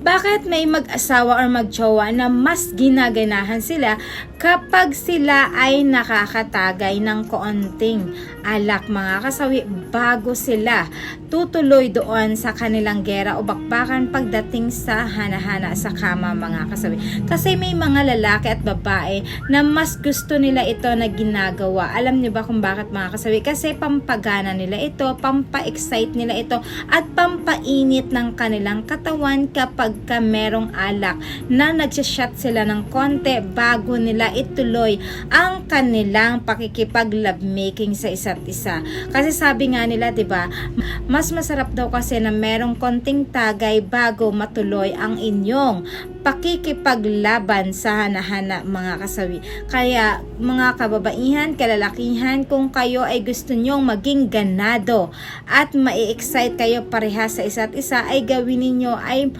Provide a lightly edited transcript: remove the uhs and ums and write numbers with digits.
Bakit may mag-asawa or mag-jowa na mas ginaganahan sila kapag sila ay nakakatagay ng konting alak, mga kasawi, bago sila tutuloy doon sa kanilang gera o bakbakan pagdating sa hana-hana sa kama, mga kasawi? Kasi may mga lalaki at babae na mas gusto nila ito na ginagawa. Alam niyo ba kung bakit, mga kasawi? Kasi pampagana nila ito, pampa-excite nila ito, at pampainit ng kanilang katawan kapag merong alak na nagsashot sila ng konti bago nila ituloy ang kanilang pakikipag-love making sa isa't isa. Kasi sabi nga nila, 'di ba, mas masarap daw kasi na merong konting tagay bago matuloy ang inyong pakikipaglaban sa hana-hana, mga kasawi. Kaya mga kababaihan, kalalakihan, kung kayo ay gusto nyong maging ganado at mai-excite kayo parehas sa isa't isa, ay gawin ninyo ay